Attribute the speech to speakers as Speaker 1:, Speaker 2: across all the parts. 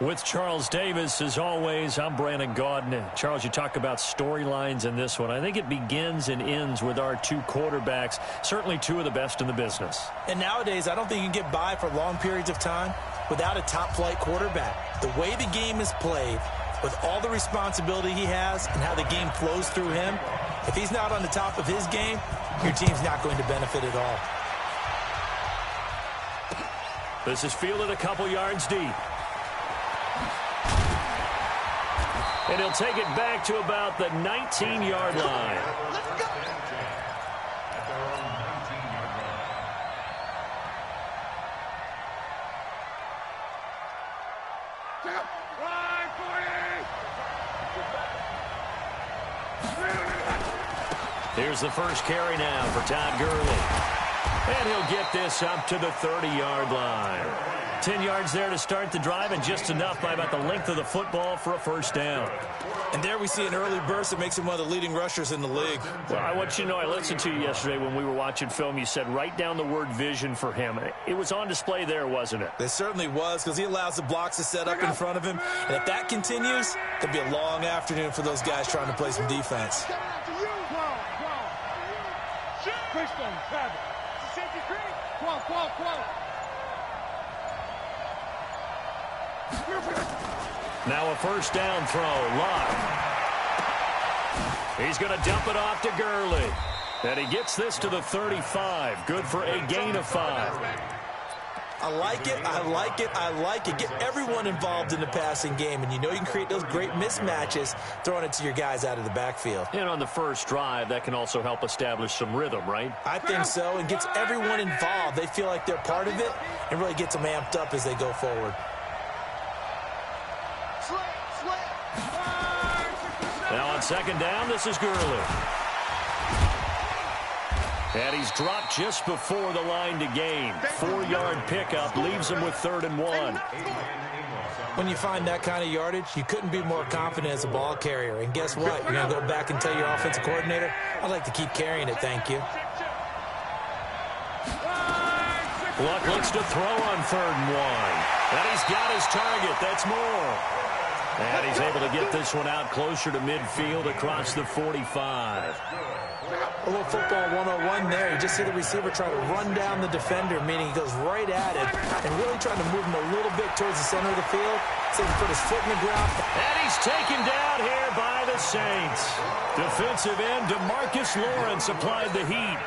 Speaker 1: With Charles Davis, as always, I'm Brandon Gaudin. Charles, you talk about storylines in this one. I think it begins and ends with our two quarterbacks, certainly two of the best in the business.
Speaker 2: And nowadays, I don't think you can get by for long periods of time without a top-flight quarterback. The way the game is played, with all the responsibility he has and how the game flows through him, if he's not on the top of his game, your team's not going to benefit at all.
Speaker 1: This is fielded a couple yards deep. And he'll take it back to about the 19-yard line. Here's the first carry now for Todd Gurley. And he'll get this up to the 30-yard line. 10 yards there to start the drive, and just enough by about the length of the football for a first down.
Speaker 2: And there we see an early burst that makes him one of the leading rushers in the league.
Speaker 1: Well, I want you to know, I listened to you yesterday when we were watching film. You said write down the word vision for him. It was on display there, wasn't it?
Speaker 2: It certainly was, because he allows the blocks to set up in front of him. And if that continues, there'll be a long afternoon for those guys trying to play some defense.
Speaker 1: Now a first down throw. Luck. He's going to dump it off to Gurley. And he gets this to the 35. Good for a gain of 5.
Speaker 2: I like it, I like it, I like it. Get everyone involved in the passing game, and you know you can create those great mismatches throwing it to your guys out of the backfield.
Speaker 1: And on the first drive, that can also help establish some rhythm, right?
Speaker 2: I think so, and gets everyone involved. They feel like they're part of it, and really gets them amped up as they go forward.
Speaker 1: Now on second down, this is Gurley. And he's dropped just before the line to gain. 4-yard pickup leaves him with 3rd and 1.
Speaker 2: When you find that kind of yardage, you couldn't be more confident as a ball carrier. And guess what? You're going to go back and tell your offensive coordinator, I'd like to keep carrying it, thank you.
Speaker 1: Luck looks to throw on 3rd and 1. And he's got his target. That's Moore. And he's able to get this one out closer to midfield across the 45.
Speaker 2: A little football 101 there. You just see the receiver try to run down the defender, meaning he goes right at it and really trying to move him a little bit towards the center of the field so he can put his foot in the ground.
Speaker 1: And he's taken down here by the Saints. Defensive end DeMarcus Lawrence applied the heat.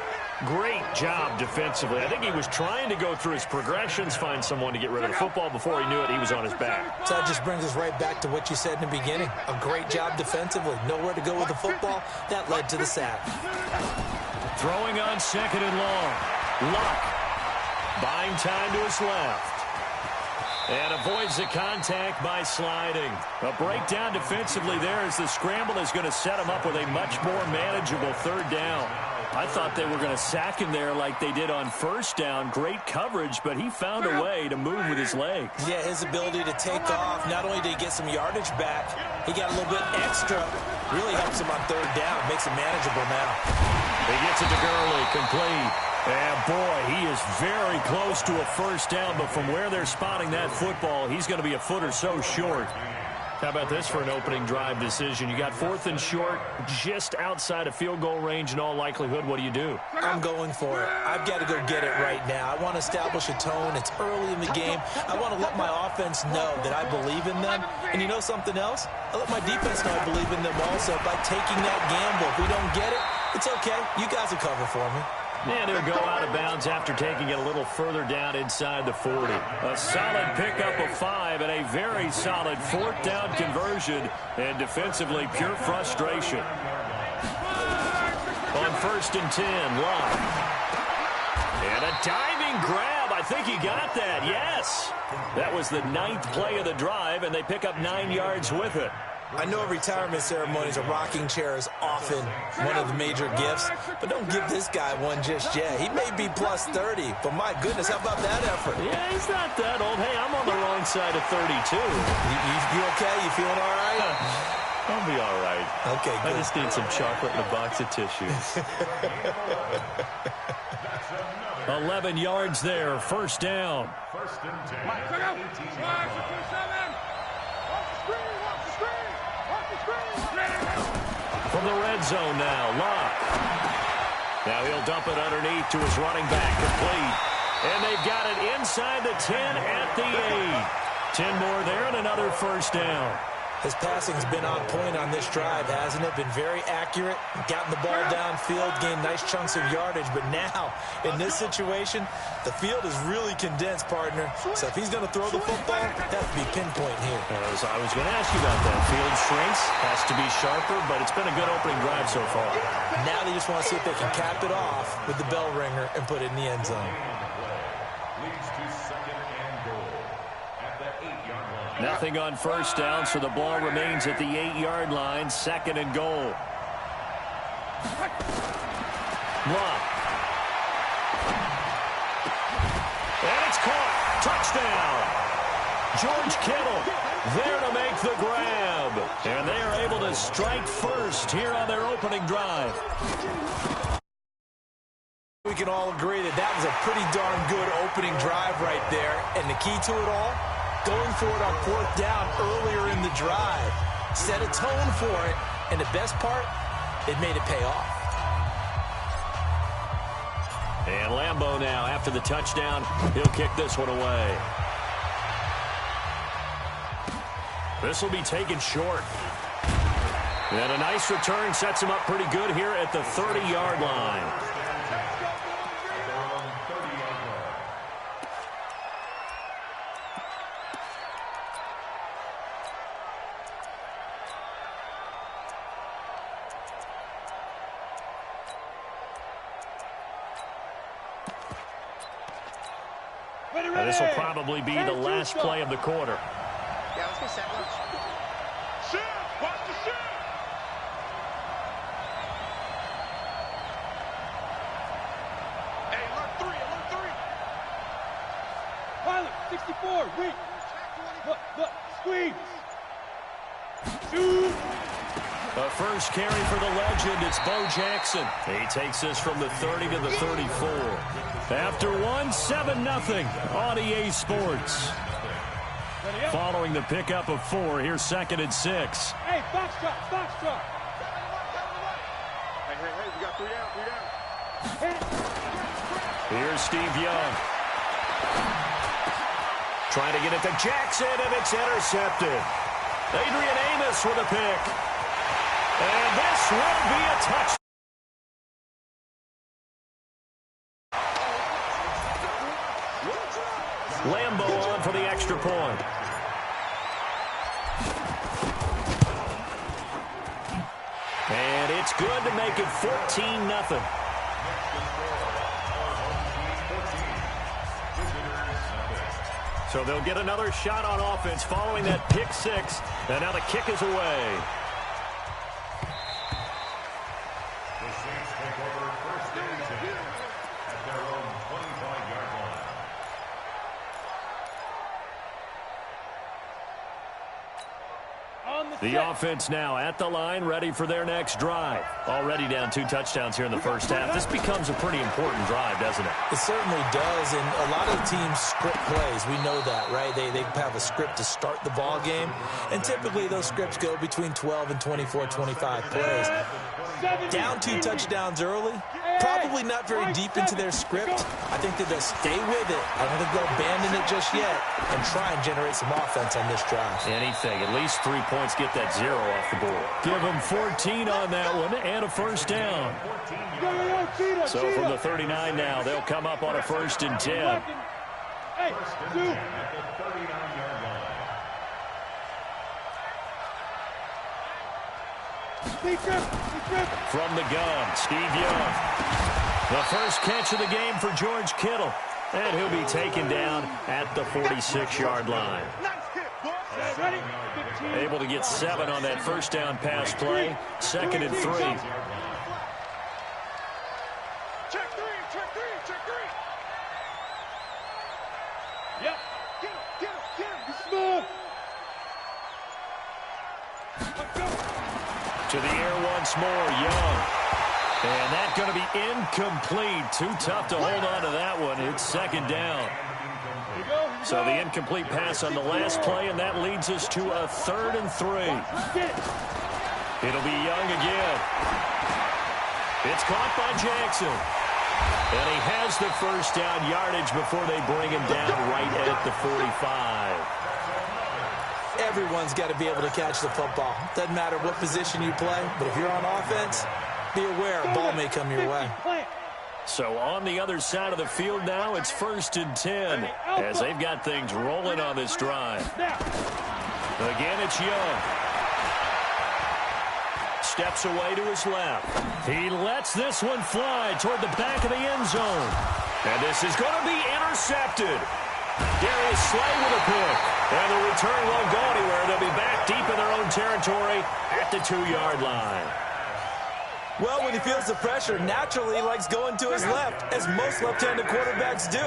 Speaker 1: Great job defensively. I think he was trying to go through his progressions, find someone to get rid of the football. Before he knew it, he was on his back.
Speaker 2: So that just brings us right back to what you said in the beginning. A great job defensively. Nowhere to go with the football. That led to the sack.
Speaker 1: Throwing on 2nd and long. Luck. Buying time to his left. And avoids the contact by sliding. A breakdown defensively there as the scramble is going to set him up with a much more manageable 3rd down. I thought they were going to sack him there like they did on 1st down. Great coverage, but he found a way to move with his legs.
Speaker 2: Yeah, his ability to take off. Not only did he get some yardage back, he got a little bit extra. Really helps him on 3rd down. Makes it manageable now.
Speaker 1: He gets it to Gurley, complete. And boy, he is very close to a 1st down, but from where they're spotting that football, he's going to be a foot or so short. How about this for an opening drive decision? You got 4th and short, just outside of field goal range in all likelihood. What do?
Speaker 2: I'm going for it. I've got to go get it right now. I want to establish a tone. It's early in the game. I want to let my offense know that I believe in them. And you know something else? I let my defense know I believe in them also by taking that gamble. If we don't get it, it's okay. You guys will cover for me.
Speaker 1: And he'll go out of bounds after taking it a little further down inside the 40. A solid pickup of 5 and a very solid 4th down conversion. And defensively, pure frustration. On 1st and 10, Luck. And a diving grab. I think he got that, yes. That was the 9th play of the drive, and they pick up 9 yards with it.
Speaker 2: I know retirement ceremonies, a rocking chair is often one of the major gifts, but don't give this guy one just yet. He may be plus 30, but my goodness, how about that effort?
Speaker 1: Yeah, he's not that old. Hey, I'm on the wrong side of 32.
Speaker 2: You okay? You feeling all right?
Speaker 1: I'll be all right.
Speaker 2: Okay, good.
Speaker 1: I just need some chocolate and a box of tissues. 11 yards there, 1st down.
Speaker 3: 1st and 10.
Speaker 1: the red zone now. Luck. Now he'll dump it underneath to his running back. Complete. And they've got it inside the 10 at the 8. 10 more there and another first down.
Speaker 2: His passing's been on point on this drive, hasn't it? Been very accurate, gotten the ball downfield, gained nice chunks of yardage. But now, in this situation, the field is really condensed, partner. So if he's going to throw the football, that has to be pinpoint here.
Speaker 1: I was going to ask you about that. Field shrinks, has to be sharper, but it's been a good opening drive so far.
Speaker 2: Now they just want to see if they can cap it off with the bell ringer and put it in the end zone.
Speaker 1: Nothing on first down, so the ball remains at the 8-yard line. 2nd and goal. Luck. And it's caught. Touchdown. George Kittle there to make the grab. And they are able to strike first here on their opening drive.
Speaker 2: We can all agree that that was a pretty darn good opening drive right there. And the key to it all, going for it on 4th down earlier in the drive. Set a tone for it, and the best part, it made it pay off.
Speaker 1: And Lambeau now, after the touchdown, he'll kick this one away. This will be taken short. And a nice return sets him up pretty good here at the 30-yard line. This will probably be the last play of the quarter.
Speaker 3: Yeah, let's get set. Shoot! Watch the shoot! Hey, alert 3, alert 3!
Speaker 4: Pilot, 64, wait! Look, squeeze! Shoot!
Speaker 1: The first carry for the legend, it's Bo Jackson. He takes this from the 30 to the 34. After one, 7-0 on EA Sports. Following the pickup of 4, here's 2nd and 6.
Speaker 4: Hey, foxtrot!
Speaker 3: Hey, we got 3 down.
Speaker 1: Here's Steve Young. Trying to get it to Jackson, and it's intercepted. Adrian Amos with a pick. And this will be a touchdown. Lambeau on for the extra point. And it's good to make it 14-0. So they'll get another shot on offense following that pick 6. And now the kick is away.
Speaker 5: The Saints take over 1st and 10 at their own 25-yard line.
Speaker 1: The offense now at the line, ready for their next drive. Already down 2 touchdowns here in the first half. This becomes a pretty important drive, doesn't it?
Speaker 2: It certainly does, and a lot of the teams script plays. We know that, right? They have a script to start the ball game, and typically those scripts go between 12 and 24, 25 plays. Down 2 touchdowns early, probably not very deep into their script. I think that they'll stay with it. I don't think they'll abandon it just yet and try and generate some offense on this drive.
Speaker 1: Anything, at least 3 points, get that 0 off the board. Give them 14 on that one and a first down. So from the 39 now, they'll come up on a 1st and 10.
Speaker 4: Hey, dude.
Speaker 1: From the gun, Steve Young. The first catch of the game for George Kittle. And he'll be taken down at the 46-yard line. Able to get 7 on that first down pass play. 2nd and 3.
Speaker 3: Check 3.
Speaker 4: Yep.
Speaker 3: Get him.
Speaker 4: Smooth.
Speaker 1: To the air once more, Young. And that's going to be incomplete. Too tough to hold on to that one. It's 2nd down. So the incomplete pass on the last play, and that leads us to a 3rd and 3. It'll be Young again. It's caught by Jackson. And he has the first down yardage before they bring him down right at the 45.
Speaker 2: Everyone's got to be able to catch the football. Doesn't matter what position you play, but if you're on offense, be aware a ball may come your way.
Speaker 1: So on the other side of the field now, it's 1st and 10 as they've got things rolling on this drive. Again, it's Young. Steps away to his left. He lets this one fly toward the back of the end zone. And this is going to be intercepted. Darius Slay with a pick. And the return won't go anywhere. They'll be back deep in their own territory at the 2-yard line.
Speaker 2: Well, when he feels the pressure, naturally he likes going to his left, as most left-handed quarterbacks do.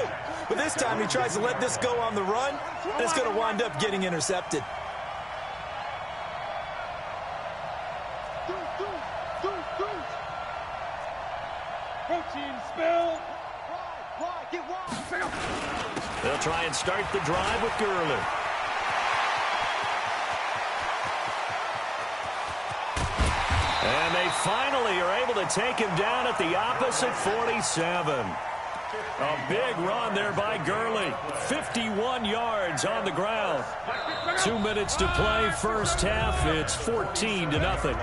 Speaker 2: But this time he tries to let this go on the run, and it's going to wind up getting intercepted.
Speaker 4: Protein spill.
Speaker 1: They'll try and start the drive with Gurley. And they finally are able to take him down at the opposite 47. A big run there by Gurley. 51 yards on the ground. 2 minutes to play, first half. It's 14-0.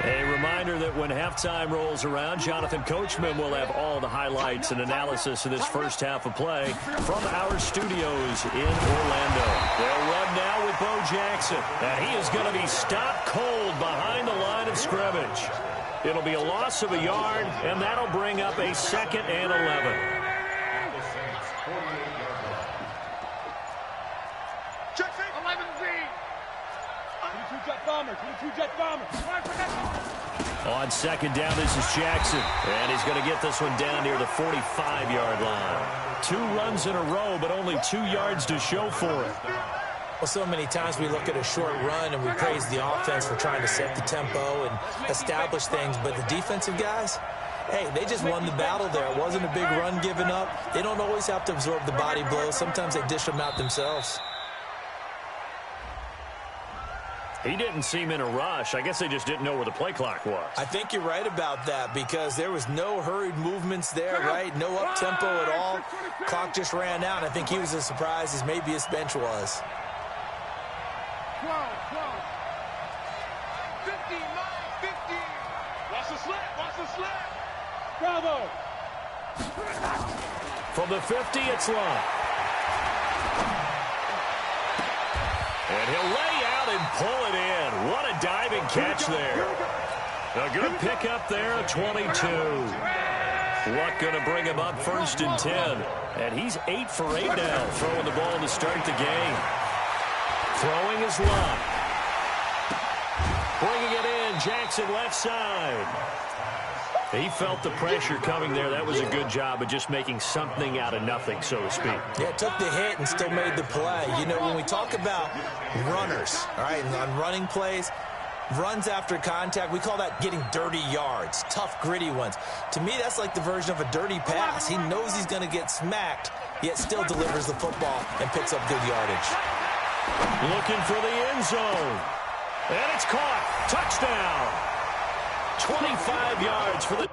Speaker 1: A reminder that when halftime rolls around, Jonathan Coachman will have all the highlights and analysis of this first half of play from our studios in Orlando. They'll run now with Bo Jackson, and he is going to be stopped cold behind the line of scrimmage. It'll be a loss of a yard, and that'll bring up a 2nd and 11. On 2nd down, this is Jackson. And he's going to get this one down near the 45-yard line. 2 runs in a row, but only 2 yards to show for it.
Speaker 2: Well, so many times we look at a short run and we praise the offense for trying to set the tempo and establish things. But the defensive guys, hey, they just won the battle there. It wasn't a big run given up. They don't always have to absorb the body blows. Sometimes they dish them out themselves.
Speaker 1: He didn't seem in a rush. I guess they just didn't know where the play clock was.
Speaker 2: I think you're right about that because there was no hurried movements there, right? No up-tempo at all. Clock just ran out. I think he was as surprised as maybe his bench was.
Speaker 3: 15. Watch the slip.
Speaker 4: Bravo.
Speaker 1: From the 50, it's Love. And he'll lay out and pull it in. What a diving catch there. A good pickup there at 22. Luck going to bring him up 1st and 10. And he's 8 for 8 now, throwing the ball to start the game. Throwing is Luck. Bringing it in, Jackson left side. He felt the pressure coming there. That was a good job of just making something out of nothing, so to speak.
Speaker 2: Yeah, took the hit and still made the play. You know, when we talk about runners, all right, on running plays, runs after contact, we call that getting dirty yards, tough, gritty ones. To me, that's like the version of a dirty pass. He knows he's going to get smacked, yet still delivers the football and picks up good yardage.
Speaker 1: Looking for the end zone. And it's caught. Touchdown. 25 yards for the...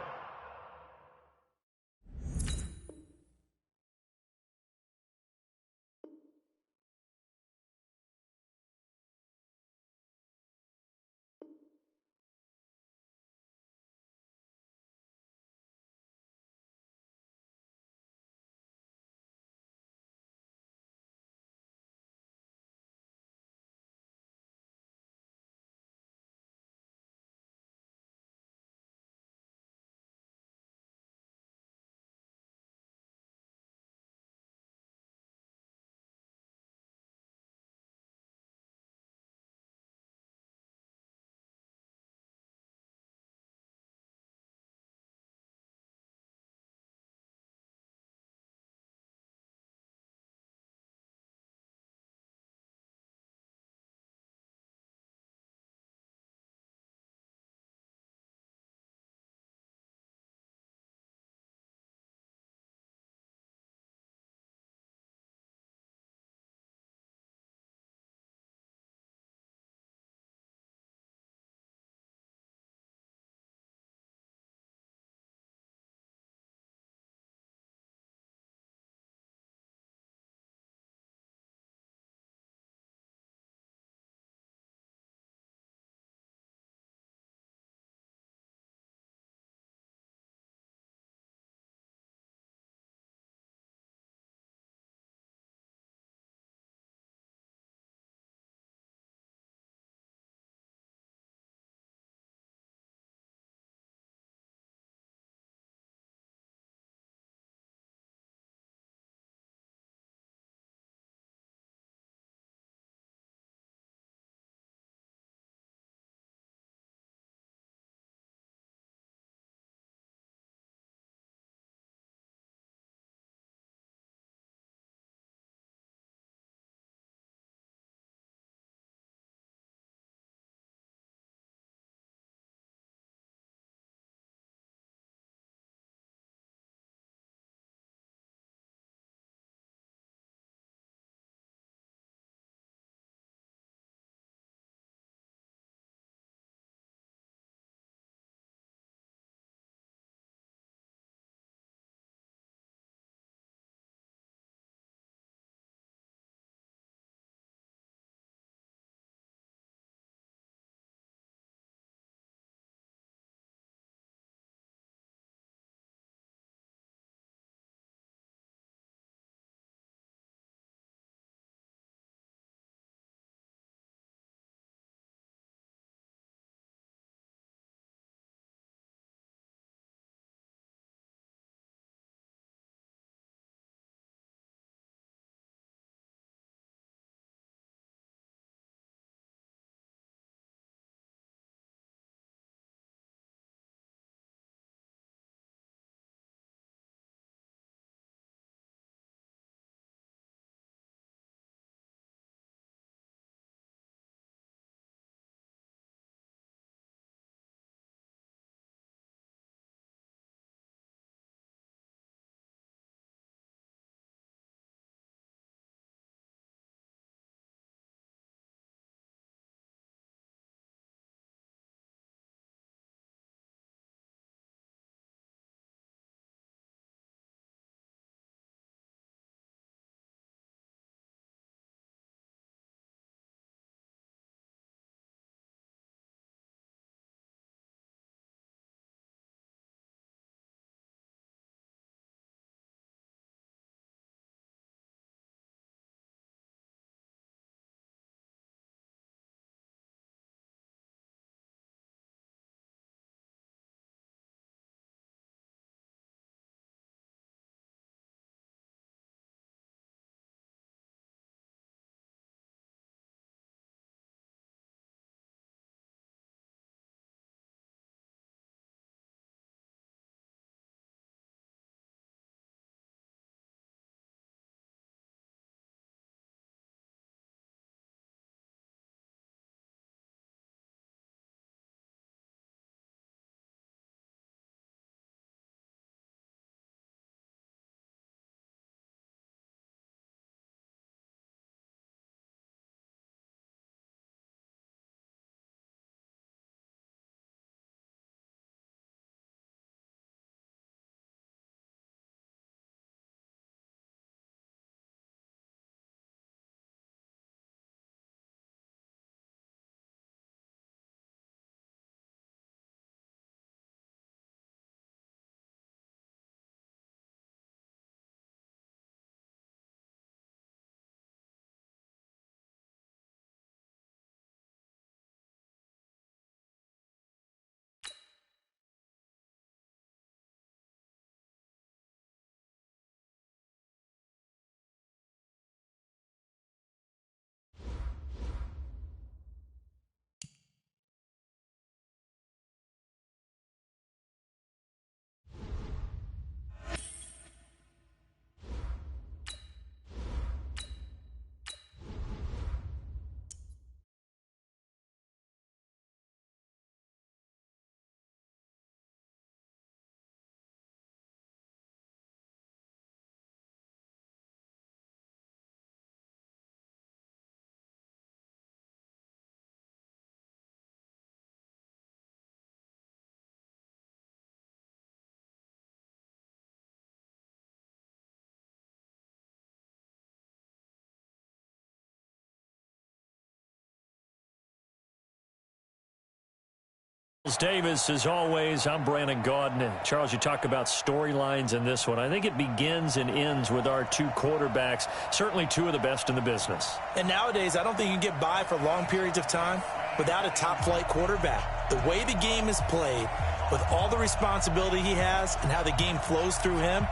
Speaker 1: Davis, as always, I'm Brandon Gaudin. Charles, you talk about storylines in this one. I think it begins and ends with our two quarterbacks, certainly two of the best in the business.
Speaker 2: And nowadays, I don't think you can get by for long periods of time without a top-flight quarterback. The way the game is played, with all the responsibility he has and how the game flows through him,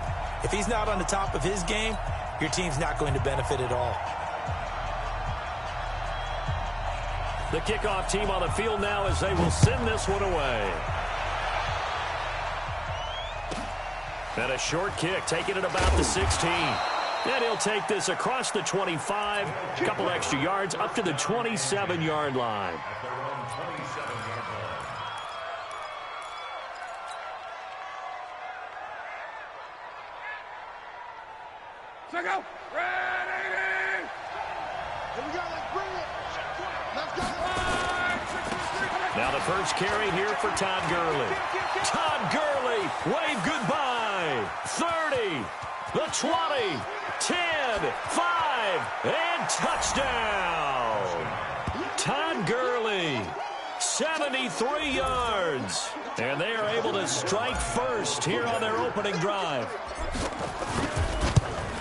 Speaker 2: if he's not on the top of his game, your team's not going to benefit at all.
Speaker 1: The kickoff team on the field now as they will send this one away. And a short kick, taking it about the 16. And he'll take this across the 25, a couple extra yards, up to the 27-yard line.
Speaker 4: Check out. Ready. Here we go. Let's bring it. Let's go.
Speaker 1: Now the first carry here for Todd Gurley. Todd Gurley, wave goodbye. 30, the 20, 10, 5, and touchdown. Todd Gurley, 73 yards. And they are able to strike first here on their opening drive.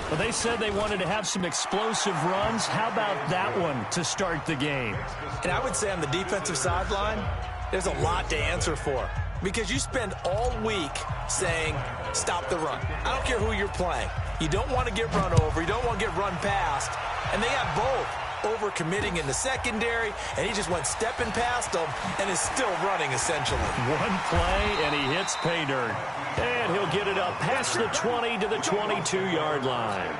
Speaker 1: Well, they said they wanted to have some explosive runs. How about that one to start the game?
Speaker 2: And I would say on the defensive sideline, there's a lot to answer for. Because you spend all week saying, stop the run. I don't care who you're playing. You don't want to get run over. You don't want to get run past. And they have both. Over-committing in the secondary, and he just went stepping past them and is still running, essentially.
Speaker 1: One play, and he hits pay dirt. And he'll get it up past the 20 to the 22-yard line.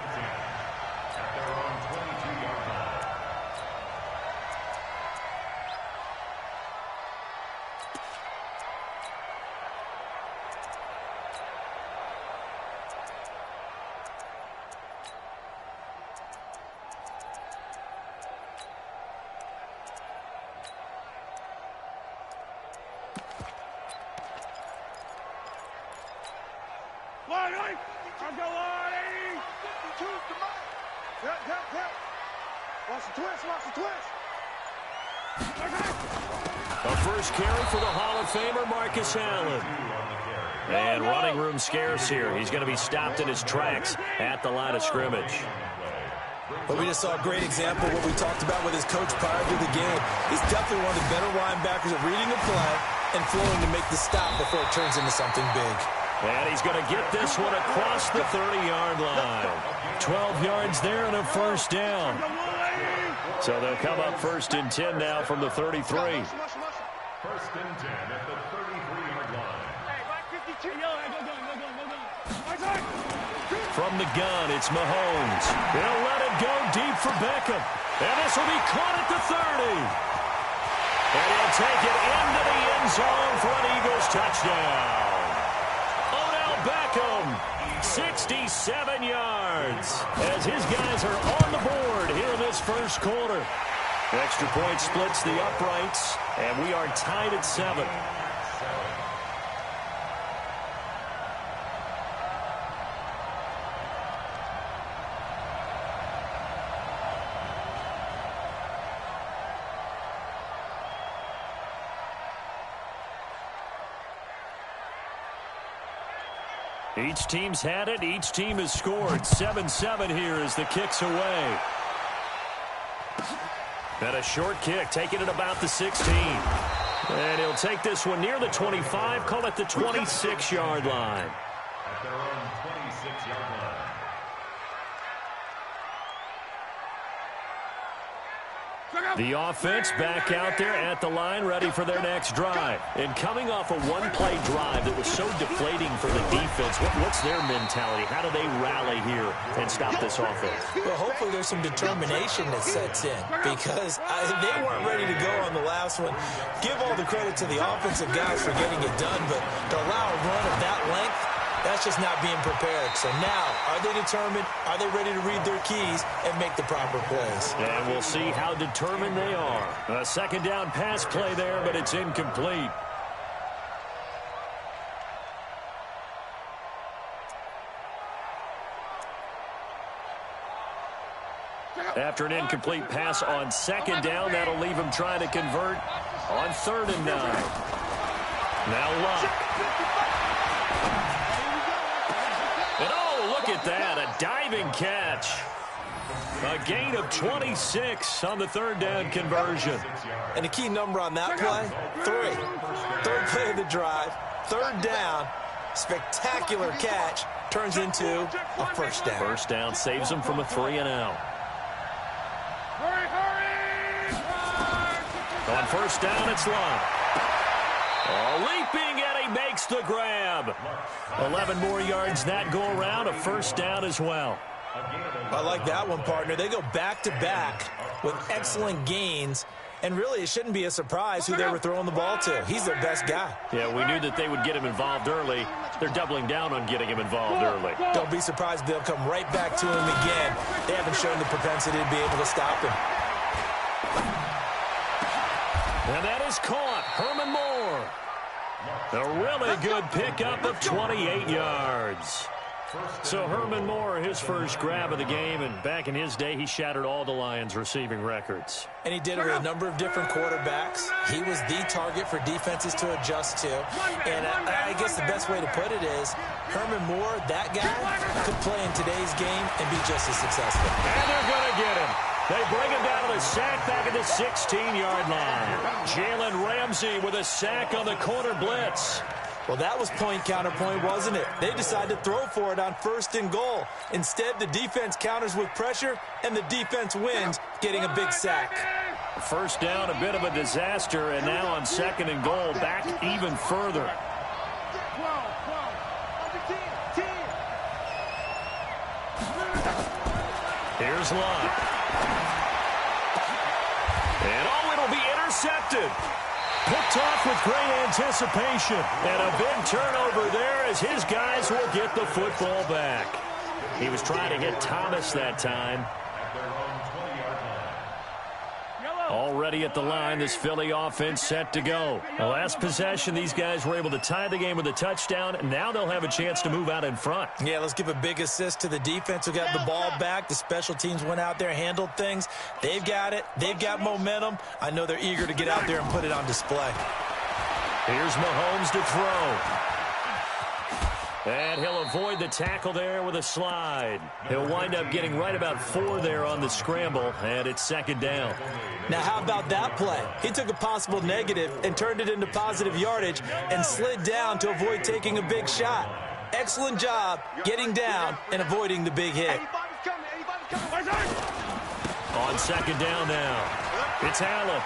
Speaker 1: A first carry for the Hall of Famer, Marcus Allen. And running room scarce here. He's going to be stopped in his tracks at the line of scrimmage.
Speaker 2: But we just saw a great example of what we talked about with his coach prior to the game. He's definitely one of the better linebackers at reading the play and flowing to make the stop before it turns into something big.
Speaker 1: And he's going to get this one across the 30-yard line. 12 yards there and a first down. So they'll come up first and 10 now from the 33.
Speaker 5: First and 10 at the 33-yard line.
Speaker 1: From the gun, it's Mahomes. He'll let it go deep for Beckham. And this will be caught at the 30. And he'll take it into the end zone for an Eagles touchdown. Beckham, 67 yards, as his guys are on the board here in this first quarter. Extra point splits the uprights, and we are tied at 7. Each team's had it. Each team has scored. 7-7 here as the kick's away. And a short kick, taking it about the 16. And he'll take this one near the 25, call it the 26-yard line.
Speaker 5: At their own 26-yard line.
Speaker 1: The offense back out there at the line, ready for their next drive. And coming off a one-play drive that was so deflating for the defense, what's their mentality? How do they rally here and stop this offense?
Speaker 2: Well, hopefully there's some determination that sets in because they weren't ready to go on the last one. Give all the credit to the offensive guys for getting it done, but to allow a run of that length, that's just not being prepared. So now, are they determined? Are they ready to read their keys and make the proper plays?
Speaker 1: And we'll see how determined they are. A second down pass play there, but it's incomplete. After an incomplete pass on second down, that'll leave him trying to convert on 3rd and 9. Now Luck. And oh, look at that, a diving catch. A gain of 26 on the third down conversion.
Speaker 2: And the key number on that play, 3. Third play of the drive, third down, spectacular catch, turns into a first down.
Speaker 1: First down saves him from a 3-and-out. On first down, it's Luck. Oh, leaping, and he makes the grab. 11 more yards that go around, a first down as well.
Speaker 2: I like that one, partner. They go back-to-back with excellent gains, and really it shouldn't be a surprise who they were throwing the ball to. He's their best guy.
Speaker 1: Yeah, we knew that they would get him involved early. They're doubling down on getting him involved early.
Speaker 2: Don't be surprised if they'll come right back to him again. They haven't shown the propensity to be able to stop him.
Speaker 1: And that is caught. Herman Moore. A really good pickup of 28 yards. So Herman Moore, his first grab of the game, and back in his day, he shattered all the Lions' receiving records.
Speaker 2: And he did it with a number of different quarterbacks. He was the target for defenses to adjust to. And I guess the best way to put it is, Herman Moore, that guy, could play in today's game and be just as successful.
Speaker 1: And they're going to get him. They bring him down to the sack back at the 16-yard line. Jalen Ramsey with a sack on the corner blitz.
Speaker 2: Well, that was point counterpoint, wasn't it? They decided to throw for it on 1st and goal. Instead, the defense counters with pressure, and the defense wins, getting a big sack.
Speaker 1: First down, a bit of a disaster, and now on 2nd and goal, back even further. Here's Luck. And oh, it'll be intercepted. Picked off with great anticipation. And a big turnover there as his guys will get the football back. He was trying to hit Thomas that time. Already at the line, this Philly offense set to go. The last possession, these guys were able to tie the game with a touchdown, and now they'll have a chance to move out in front.
Speaker 2: Yeah, let's give a big assist to the defense who got the ball back. The special teams went out there, handled things. They've got it. They've got momentum. I know they're eager to get out there and put it on display.
Speaker 1: Here's Mahomes to throw. And he'll avoid the tackle there with a slide. He'll wind up getting right about 4 there on the scramble, and it's 2nd down.
Speaker 2: Now, how about that play? He took a possible negative and turned it into positive yardage and slid down to avoid taking a big shot. Excellent job getting down and avoiding the big hit.
Speaker 1: On 2nd down now, it's Allen.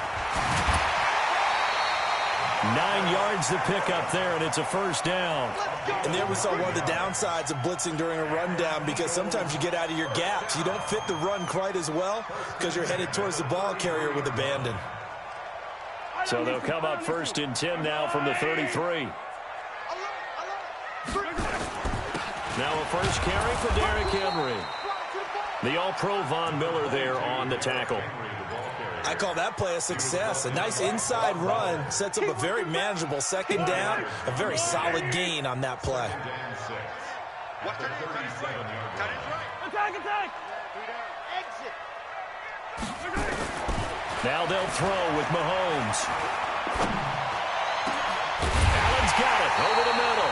Speaker 1: 9 yards to pick up there, and it's a first down.
Speaker 2: And there we saw one of the downsides of blitzing during a rundown, because sometimes you get out of your gaps. You don't fit the run quite as well because you're headed towards the ball carrier with abandon.
Speaker 1: So they'll come up 1st and 10 now from the 33. Now a first carry for Derrick Henry. The All-Pro Von Miller there on the tackle.
Speaker 2: I call that play a success. A nice inside run sets up a very manageable 2nd down. A very solid gain on that play.
Speaker 1: Now they'll throw with Mahomes. Allen's got it over the middle.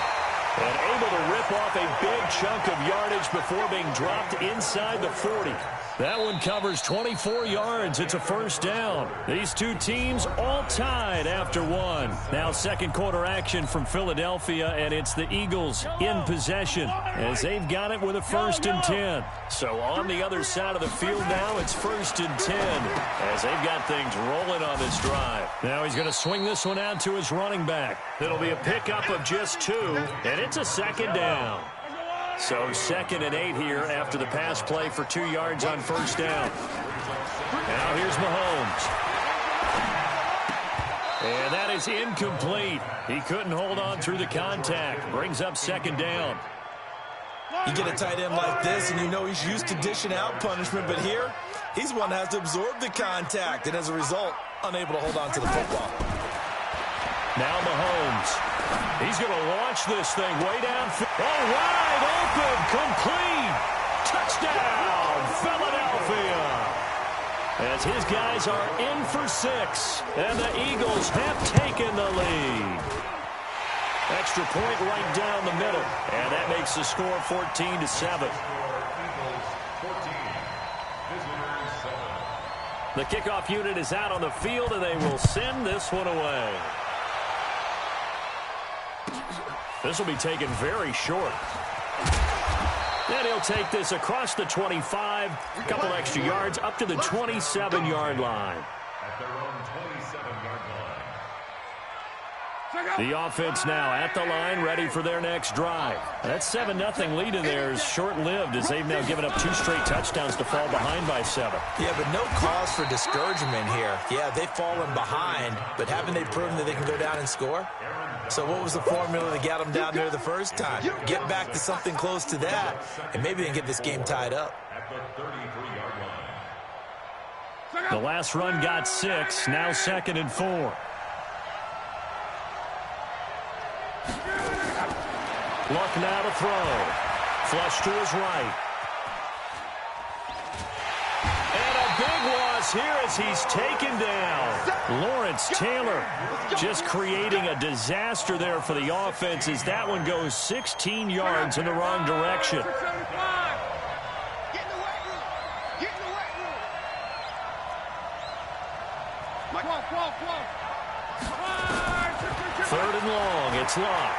Speaker 1: And able to rip off a big chunk of yardage before being dropped inside the 40. That one covers 24 yards. It's a first down. These two teams all tied after one. Now 2nd quarter action from Philadelphia, and it's the Eagles in possession as they've got it with a 1st and 10. So on the other side of the field now, it's 1st and 10 as they've got things rolling on this drive. Now he's going to swing this one out to his running back. It'll be a pickup of just 2, and it's a 2nd down. So 2nd and 8 here after the pass play for 2 yards on 1st down. Now here's Mahomes. And that is incomplete. He couldn't hold on through the contact. Brings up 2nd down.
Speaker 2: You get a tight end like this, and you know he's used to dishing out punishment, but here, he's one that has to absorb the contact, and as a result, unable to hold on to the football.
Speaker 1: Now Mahomes. He's going to launch this thing way down. Oh, wide open, complete. Touchdown, Philadelphia. As his guys are in for 6, and the Eagles have taken the lead. Extra point right down the middle. And that makes the score 14-7. The kickoff unit is out on the field, and they will send this one away. This will be taken very short. And he'll take this across the 25, a couple extra yards, up to the 27-yard line.
Speaker 5: At their own 27-yard line.
Speaker 1: The offense now at the line, ready for their next drive. That 7-0 lead in there is short-lived as they've now given up 2 straight touchdowns to fall behind by 7.
Speaker 2: Yeah, but no cause for discouragement here. Yeah, they've fallen behind, but haven't they proven that they can go down and score? So what was the formula that got them down there the first time? Get back to something close to that, and maybe they can get this game tied up.
Speaker 5: At the 33-yard line.
Speaker 1: The last run got 6, now 2nd and 4. Luck now to throw. Flush to his right. And a big loss here as he's taken down. Lawrence Taylor just creating a disaster there for the offense as that one goes 16 yards in the wrong direction.
Speaker 3: Get in the weight room. Get in the weight room.
Speaker 1: Third and long. It's Luck.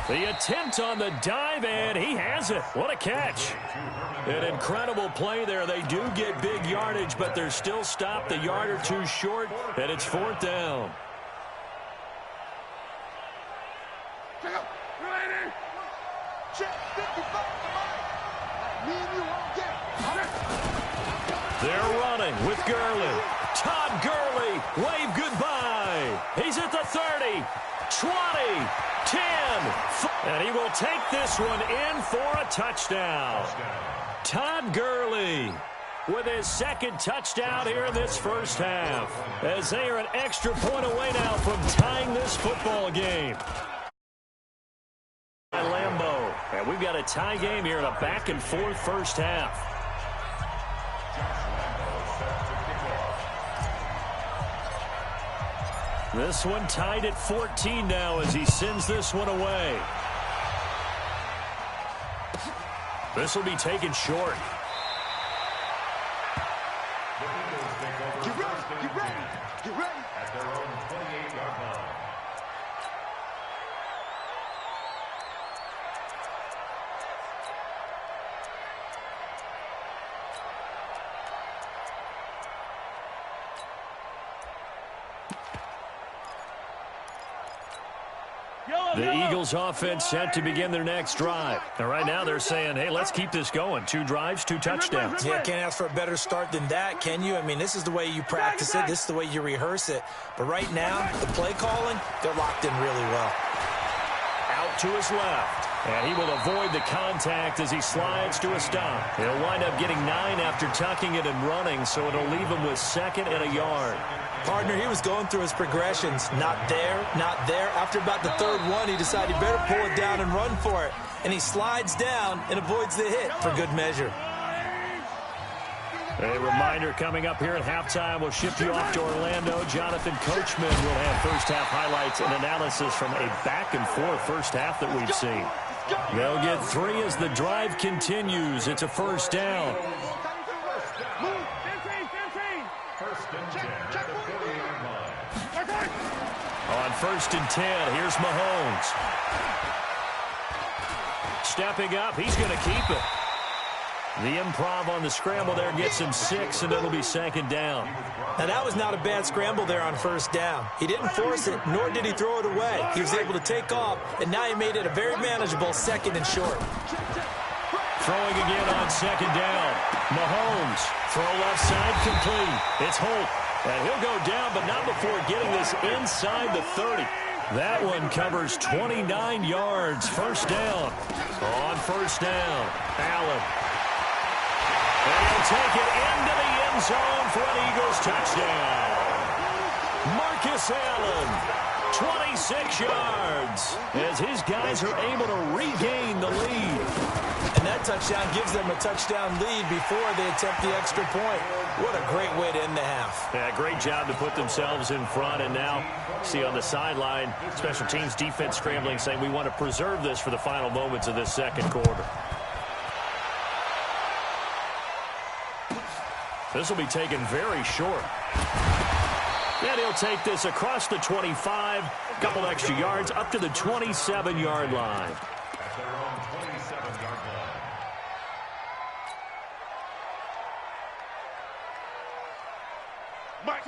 Speaker 1: The attempt on the dive, and he has it. What a catch. An incredible play there. They do get big yardage, but they're still stopped a yard or 2 short, and it's 4th down. They're running with Gurley. Todd Gurley, wave goodbye. He's at the 30, 20, 10, and he will take this one in for a touchdown. Todd Gurley with his 2nd touchdown here in this first half, as they are an extra point away now from tying this football game. Lambeau, and we've got a tie game here in a back-and-forth first half. This one tied at 14 now as he sends this one away. This will be taken short.
Speaker 3: Get ready. Get ready. Get ready.
Speaker 5: At their own 28-yard line.
Speaker 1: The Eagles offense set to begin their next drive. And right now they're saying, hey, let's keep this going. 2 drives, 2 touchdowns.
Speaker 2: Yeah, can't ask for a better start than that, can you? I mean, this is the way you practice it. This is the way you rehearse it. But right now, the play calling, they're locked in really well.
Speaker 1: Out to his left. And he will avoid the contact as he slides to a stop. He'll wind up getting 9 after tucking it and running, so it'll leave him with 2nd and a yard.
Speaker 2: Partner, he was going through his progressions. Not there, not there. After about the 3rd one, he decided he better pull it down and run for it. And he slides down and avoids the hit for good measure.
Speaker 1: A reminder coming up here at halftime. We'll ship you off to Orlando. Jonathan Coachman will have first-half highlights and analysis from a back-and-forth first half that we've seen. They'll get 3 as the drive continues. It's a first down. On 1st and 10, here's Mahomes. Stepping up, he's going to keep it. The improv on the scramble there gets him 6, and it'll be 2nd down.
Speaker 2: Now, that was not a bad scramble there on 1st down. He didn't force it, nor did he throw it away. He was able to take off, and now he made it a very manageable 2nd and short.
Speaker 1: Throwing again on 2nd down. Mahomes, throw left side complete. It's Holt, and he'll go down, but not before getting this inside the 30. That one covers 29 yards. First down. On 1st down, Allen. And he'll take it into the end zone for an Eagles touchdown. Marcus Allen, 26 yards, as his guys are able to regain the lead.
Speaker 2: And that touchdown gives them a touchdown lead before they attempt the extra point. What a great way to end the half.
Speaker 1: Yeah, great job to put themselves in front. And now, see on the sideline, special teams defense scrambling, saying we want to preserve this for the final moments of this second quarter. This will be taken very short. And he'll take this across the 25, couple extra yards, up to the 27-yard line.
Speaker 5: At their own 27-yard line.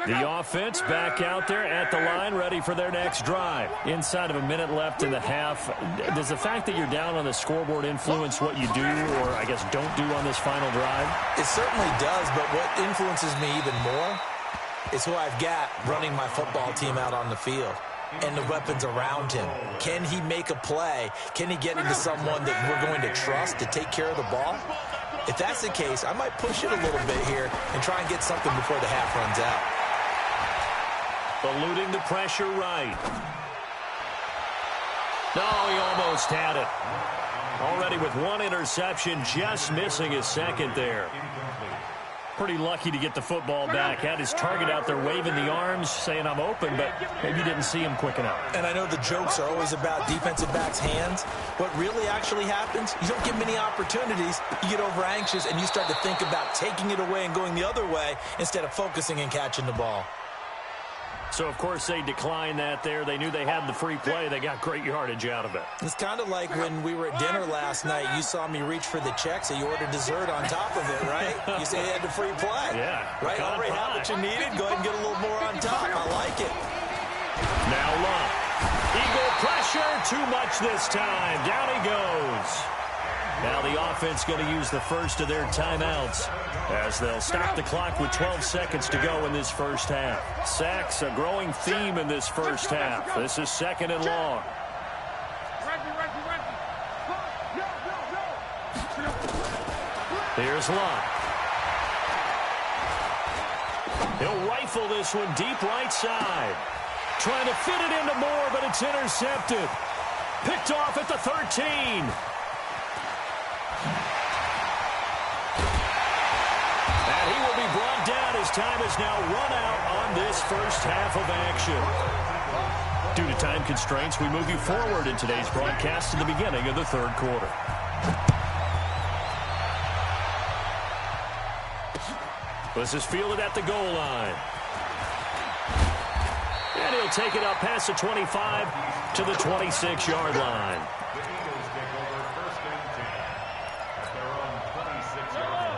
Speaker 1: The offense back out there at the line, ready for their next drive. Inside of a minute left in the half, does the fact that you're down on the scoreboard influence what you do, or I guess don't do on this final drive?
Speaker 2: It certainly does, but what influences me even more is who I've got running my football team out on the field and the weapons around him. Can he make a play? Can he get into someone that we're going to trust to take care of the ball? If that's the case, I might push it a little bit here and try and get something before the half runs out.
Speaker 1: Eluding the pressure right. No, he almost had it. Already with one interception, just missing his second there. Pretty lucky to get the football back. Had his target out there waving the arms, saying I'm open, but maybe didn't see him quick enough.
Speaker 2: And I know the jokes are always about defensive backs' hands. What really actually happens, you don't get many opportunities. You get over anxious, and you start to think about taking it away and going the other way instead of focusing and catching the ball.
Speaker 1: So, of course, they declined that there. They knew they had the free play. They got great yardage out of it.
Speaker 2: It's kind of like when we were at dinner last night. You saw me reach for the check, so you ordered dessert on top of it, right? You say you had the free play.
Speaker 1: Yeah.
Speaker 2: Right? Already have what you needed. Go ahead and get a little more on top. I like it.
Speaker 1: Now Luck. Eagle pressure. Too much this time. Down he goes. Now the offense going to use the first of their timeouts as they'll stop the clock with 12 seconds to go in this first half. Sacks, a growing theme in this first half. This is second and long. Here's Luck. He'll rifle this one deep right side. Trying to fit it into Moore, but it's intercepted. Picked off at the 13. And he will be brought down. His time is now run out on this first half of action. Due to time constraints, we move you forward in today's broadcast to the beginning of the third quarter. This is fielded at the goal line. And he'll take it up past the 25 to the 26-yard line.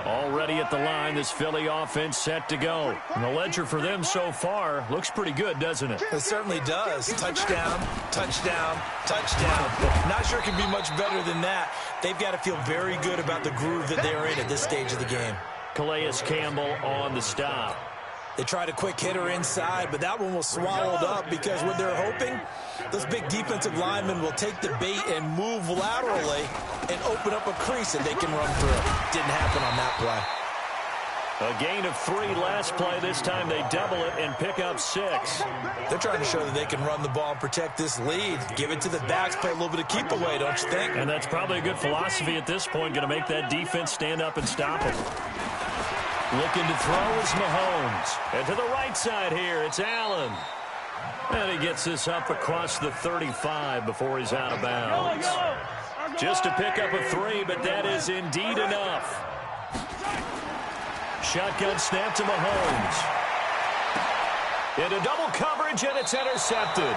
Speaker 1: Already at the line, this Philly offense set to go. And the ledger for them so far looks pretty good, doesn't it?
Speaker 2: It certainly does. Touchdown, touchdown, touchdown. Not sure it can be much better than that. They've got to feel very good about the groove that they're in at this stage of the game.
Speaker 1: Calais Campbell on the stop.
Speaker 2: They tried a quick hitter inside, but that one was swallowed up because what they're hoping, those big defensive linemen will take the bait and move laterally and open up a crease that they can run through. Didn't happen on that play.
Speaker 1: A gain of 3 last play. This time they double it and pick up 6.
Speaker 2: They're trying to show that they can run the ball and protect this lead. Give it to the backs, play a little bit of keep away, don't you think?
Speaker 1: And that's probably a good philosophy at this point, going to make that defense stand up and stop it. Looking to throw is Mahomes. And to the right side here, it's Allen. And he gets this up across the 35 before he's out of bounds. Just to pick up a 3, but that is indeed enough. Shotgun snap to Mahomes. Into double coverage, and it's intercepted.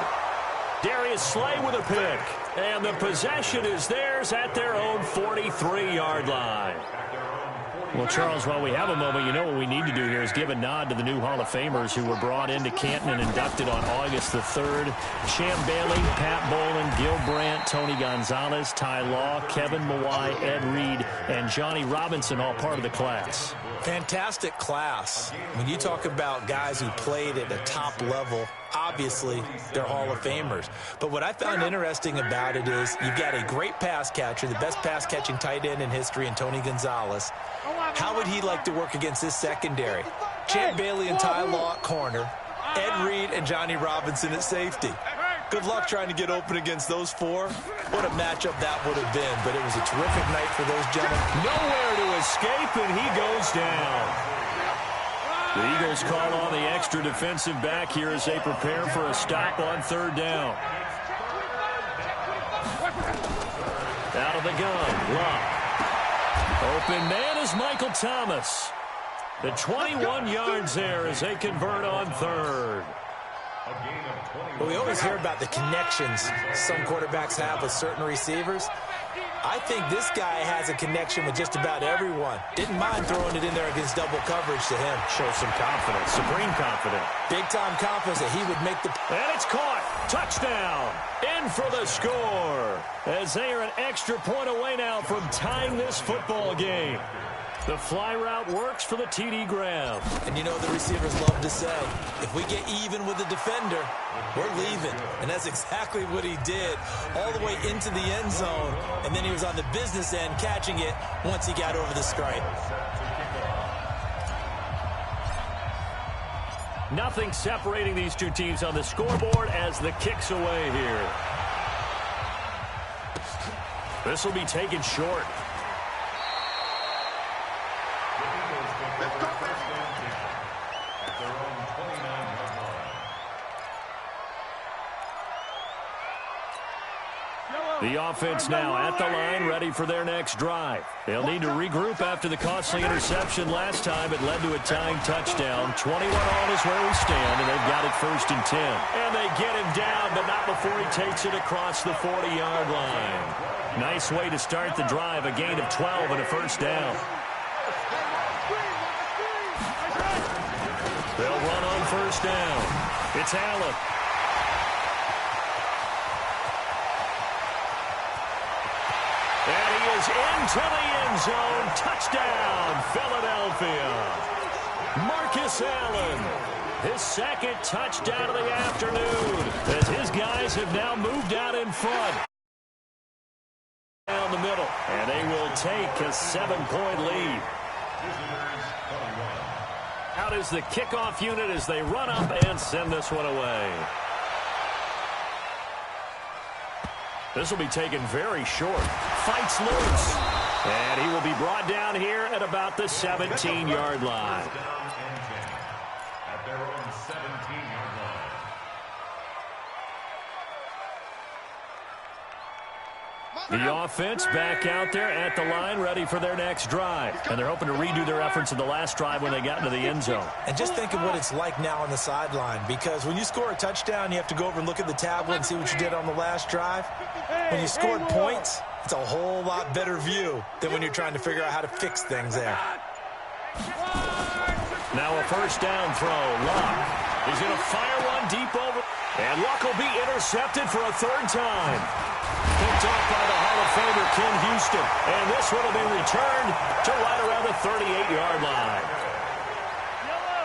Speaker 1: Darius Slay with a pick. And the possession is theirs at their own 43-yard line. Well, Charles, while we have a moment, you know what we need to do here is give a nod to the new Hall of Famers who were brought into Canton and inducted on August the 3rd. Champ Bailey, Pat Bolin, Gil Brandt, Tony Gonzalez, Ty Law, Kevin Mawai, Ed Reed, and Johnny Robinson, all part of the class.
Speaker 2: Fantastic class. When you talk about guys who played at the top level, obviously they're Hall of Famers. But what I found interesting about it is you've got a great pass catcher, the best pass-catching tight end in history, and Tony Gonzalez. How would he like to work against this secondary? Champ Bailey and Ty Law at corner, Ed Reed and Johnny Robinson at safety. Good luck trying to get open against those four. What a matchup that would have been, but it was a terrific night for those gentlemen.
Speaker 1: Nowhere to escape, and he goes down. The Eagles call on the extra defensive back here as they prepare for a stop on third down. Out of the gun, Luck. Open man is Michael Thomas. The 21 yards there as they convert on third.
Speaker 2: Well, we always hear about the connections some quarterbacks have with certain receivers. I think this guy has a connection with just about everyone. Didn't mind throwing it in there against double coverage to him.
Speaker 1: Shows some confidence, supreme confidence.
Speaker 2: Big-time confidence that he would make the...
Speaker 1: And it's caught. Touchdown. In for the score. As they are an extra point away now from tying this football game. The fly route works for the TD grab.
Speaker 2: And you know the receivers love to say, if we get even with the defender, we're leaving. And that's exactly what he did all the way into the end zone. And then he was on the business end catching it once he got over the stripe.
Speaker 1: Nothing separating these two teams on the scoreboard as the kick's away here. This will be taken short. The offense now at the line, ready for their next drive. They'll need to regroup after the costly interception last time. It led to a tying touchdown. 21 all is where we stand, and they've got it 1st and 10. And they get him down, but not before he takes it across the 40-yard line. Nice way to start the drive, a gain of 12 and a first down. They'll run on first down. It's Allen. And he is into the end zone. Touchdown, Philadelphia. Marcus Allen, his second touchdown of the afternoon, as his guys have now moved out in front. Down the middle, and they will take a 7-point lead. Out is the kickoff unit as they run up and send this one away. This will be taken very short. Fights loose. And he will be brought down here at about the 17-yard line.
Speaker 5: At their own 17-yard line.
Speaker 1: The offense back out there at the line, ready for their next drive. And they're hoping to redo their efforts in the last drive when they got into the end zone.
Speaker 2: And just think of what it's like now on the sideline, because when you score a touchdown, you have to go over and look at the tablet and see what you did on the last drive. When you scored points, it's a whole lot better view than when you're trying to figure out how to fix things there.
Speaker 1: Now a first down throw. Luck is going to fire one deep over. And Luck will be intercepted for a third time. Picked off by the Hall of Famer Ken Houston. And this one will be returned to right around the 38-yard line.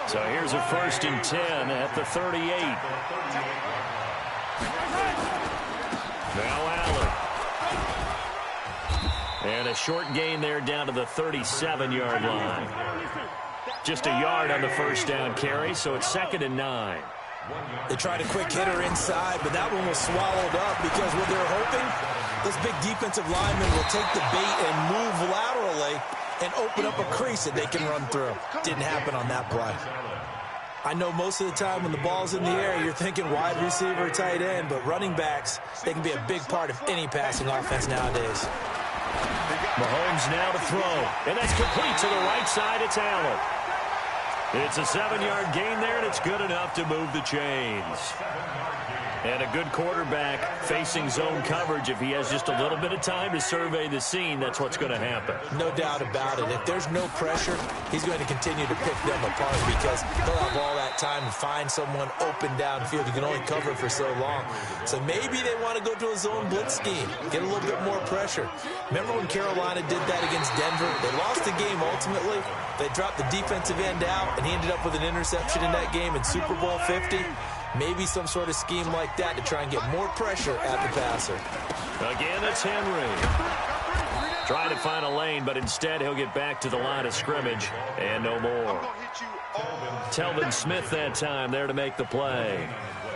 Speaker 1: So here's a 1st and 10 at the 38. Now Allen. And a short gain there down to the 37-yard line. Just a yard on the first down carry, so it's 2nd and 9.
Speaker 2: They tried a quick hitter inside, but that one was swallowed up because what they're hoping, this big defensive lineman will take the bait and move laterally and open up a crease that they can run through. Didn't happen on that play. I know most of the time when the ball's in the air, you're thinking wide receiver, tight end, but running backs, they can be a big part of any passing offense nowadays.
Speaker 1: Mahomes now to throw, and that's complete to the right side. It's Allen. It's a 7-yard gain there, and it's good enough to move the chains. And a good quarterback facing zone coverage. If he has just a little bit of time to survey the scene, that's what's going to happen.
Speaker 2: No doubt about it. If there's no pressure, he's going to continue to pick them apart because he'll have all that time to find someone open downfield. You can only cover for so long. So maybe they want to go to a zone blitz scheme, get a little bit more pressure. Remember when Carolina did that against Denver? They lost the game ultimately. They dropped the defensive end out, and he ended up with an interception in that game in Super Bowl 50. Maybe some sort of scheme like that to try and get more pressure at the passer.
Speaker 1: Again, it's Henry. Trying to find a lane, but instead he'll get back to the line of scrimmage and no more. Telvin Smith that time there to make the play.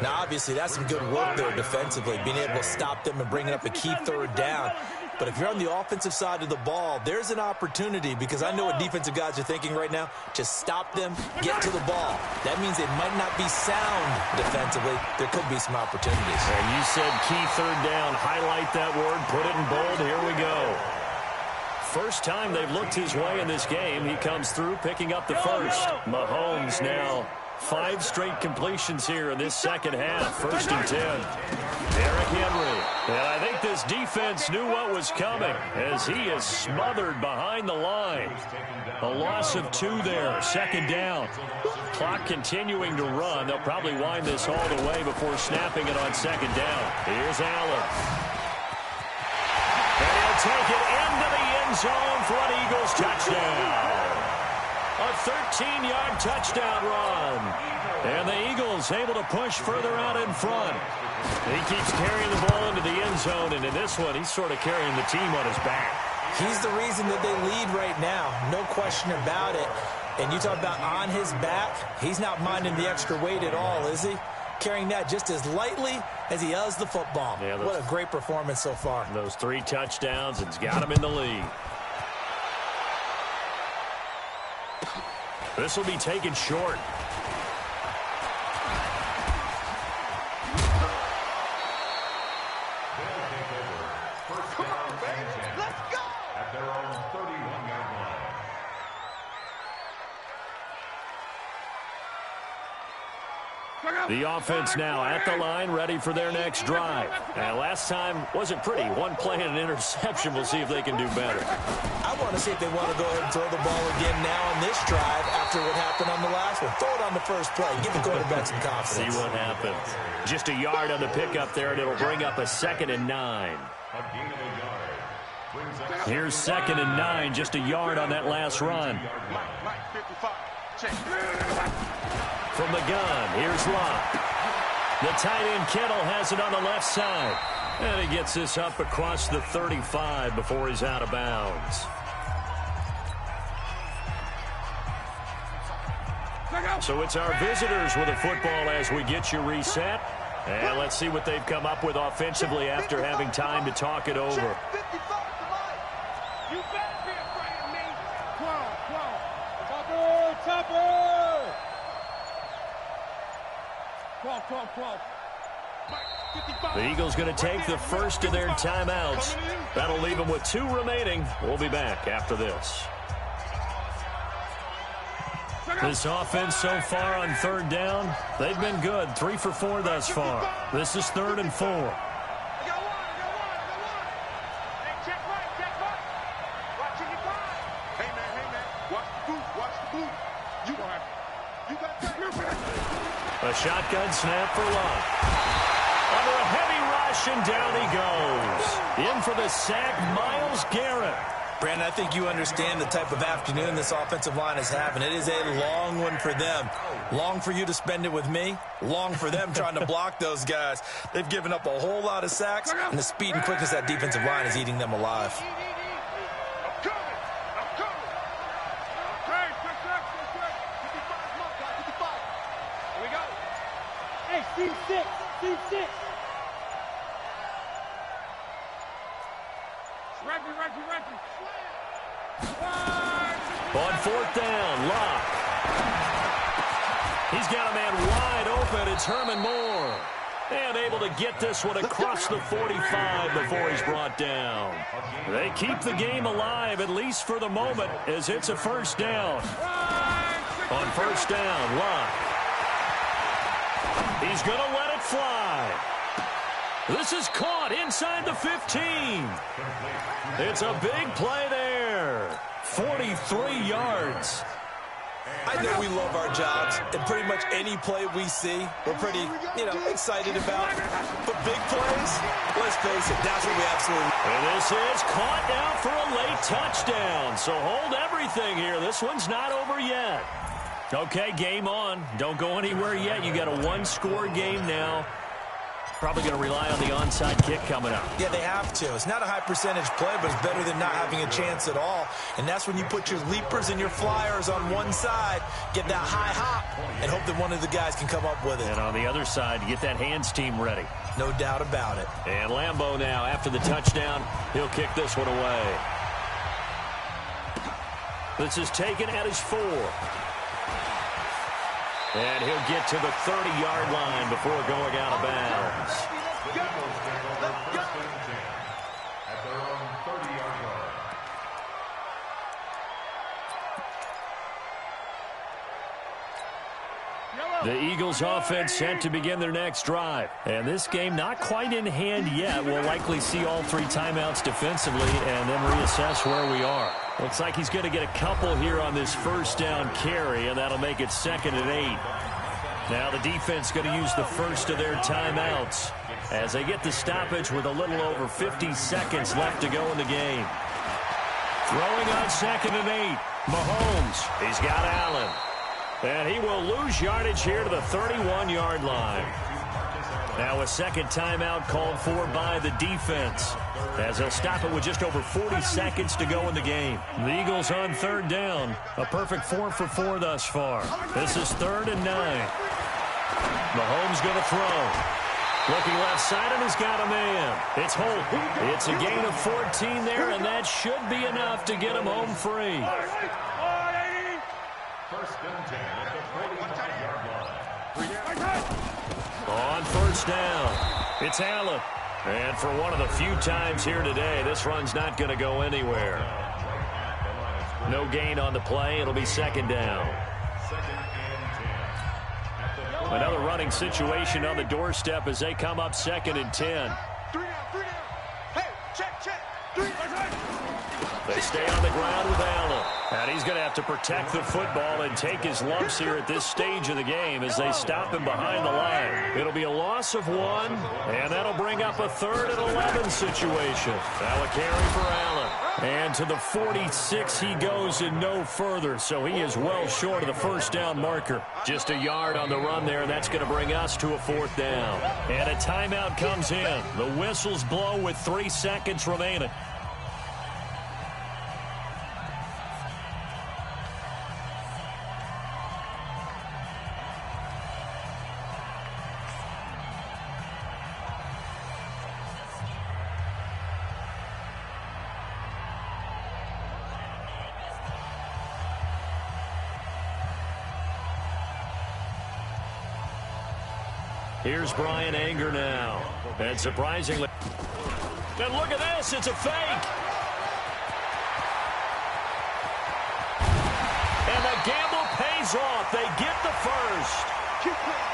Speaker 2: Now, obviously, that's some good work there defensively, being able to stop them and bringing up a key third down. But if you're on the offensive side of the ball, there's an opportunity, because I know what defensive guys are thinking right now. Just stop them, get to the ball. That means they might not be sound defensively. There could be some opportunities.
Speaker 1: And you said key third down. Highlight that word. Put it in bold. Here we go. First time they've looked his way in this game. He comes through picking up the first. Mahomes now 5 straight completions here in this second half. 1st and 10. Derrick Henry. And I think this defense knew what was coming as he is smothered behind the line. A loss of 2 there. 2nd down. Clock continuing to run. They'll probably wind this all the way before snapping it on 2nd down. Here's Allen. And he'll take it into the end zone for an Eagles touchdown. A 13-yard touchdown run. And the Eagles able to push further out in front. He keeps carrying the ball into the end zone, and in this one, he's sort of carrying the team on his back.
Speaker 2: He's the reason that they lead right now. No question about it. And you talk about on his back, he's not minding the extra weight at all, is he? Carrying that just as lightly as he does the football. Yeah, what a great performance so far.
Speaker 1: Those 3 touchdowns, it's got him in the lead. This will be taken short. The offense now at the line, ready for their next drive. And last time wasn't pretty. 1 play and an interception. We'll see if they can do better.
Speaker 2: I want to see if they want to go ahead and throw the ball again now on this drive after what happened on the last one. Throw it on the first play. Give the quarterback some confidence.
Speaker 1: See what happens. Just a yard on the pickup there, and it'll bring up a 2nd and 9. Here's 2nd and 9, just a yard on that last run. From the gun, here's Locke. The tight end Kittle has it on the left side. And he gets this up across the 35 before he's out of bounds. So it's our visitors with the football as we get you reset. And let's see what they've come up with offensively after having time to talk it over.
Speaker 4: You better be afraid of me. 12. Topper. 12.
Speaker 1: The Eagles going to take the first of their timeouts. That'll leave them with 2 remaining. We'll be back after this. This offense so far on 3rd down, they've been good. 3 for 4 thus far. This is 3rd and 4.
Speaker 4: I got one. Hey, check right. Watching your time. Hey, man. Watch the boot. You gonna have it. You got that.
Speaker 1: A shotgun snap for Locke. Under a heavy rush, and down he goes. In for the sack, Myles Garrett.
Speaker 2: Brandon, I think you understand the type of afternoon this offensive line is having. It is a long one for them. Long for you to spend it with me. Long for them trying to block those guys. They've given up a whole lot of sacks, and the speed and quickness of that defensive line is eating them alive.
Speaker 4: I'm coming. Hey, check. 55. Here we go. Hey, C6. Reggie.
Speaker 1: On 4th down, Locke. He's got a man wide open. It's Herman Moore. And able to get this one across the 45 before he's brought down. They keep the game alive, at least for the moment, as it's a 1st down. On 1st down, Locke. He's going to let it fly. This is caught inside the 15. It's a big play there. 43 yards.
Speaker 2: I know we love our jobs, and pretty much any play we see, we're pretty, excited about. But big plays, let's face it, that's what we absolutely...
Speaker 1: And this is caught now for a late touchdown. So hold everything here. This one's not over yet. Okay, game on. Don't go anywhere yet. You got a 1-score game now. probably going to rely on the onside kick coming up.
Speaker 2: Yeah, they have to. It's not a high percentage play, but it's better than not having a chance at all. And that's when you put your leapers and your flyers on one side, get that high hop, and hope that one of the guys can come up with it.
Speaker 1: And on the other side, get that hands team ready.
Speaker 2: No doubt about it.
Speaker 1: And Lambeau now, after the touchdown, he'll kick this one away. This is taken at his 4. And he'll get to the 30-yard line before going out of bounds.
Speaker 5: At their own 30-yard line.
Speaker 1: The Eagles offense set to begin their next drive. And this game not quite in hand yet. We'll likely see all 3 timeouts defensively and then reassess where we are. Looks like he's going to get a couple here on this first down carry, and that'll make it 2nd and 8. Now the defense going to use the first of their timeouts as they get the stoppage with a little over 50 seconds left to go in the game. Throwing on 2nd and 8. Mahomes, he's got Allen. And he will lose yardage here to the 31-yard line. Now a second timeout called for by the defense as they'll stop it with just over 40 seconds to go in the game. The Eagles on 3rd down. A perfect 4 for 4 thus far. This is 3rd and 9. Mahomes going to throw. Looking left side, and he's got a man. It's Holt. It's a gain of 14 there, and that should be enough to get him home free.
Speaker 5: First and 10 at the 45-yard line.
Speaker 1: On 1st down, it's Allen. And for one of the few times here today, this run's not going to go anywhere. No gain on the play. It'll be 2nd down. Another running situation on the doorstep as they come up 2nd and 10.
Speaker 4: 3 down, 3 down. Hey, check. 3 down.
Speaker 1: They stay on the ground with Allen. And he's going to have to protect the football and take his lumps here at this stage of the game as they stop him behind the line. It'll be a loss of 1, and that'll bring up a 3rd and 11 situation. Now a carry for Allen. And to the 46 he goes and no further, so he is well short of the first down marker. Just a yard on the run there, and that's going to bring us to a 4th down. And a timeout comes in. The whistles blow with 3 seconds remaining. Here's Brian Anger now. And surprisingly... And look at this, it's a fake. And the gamble pays off. They get the first.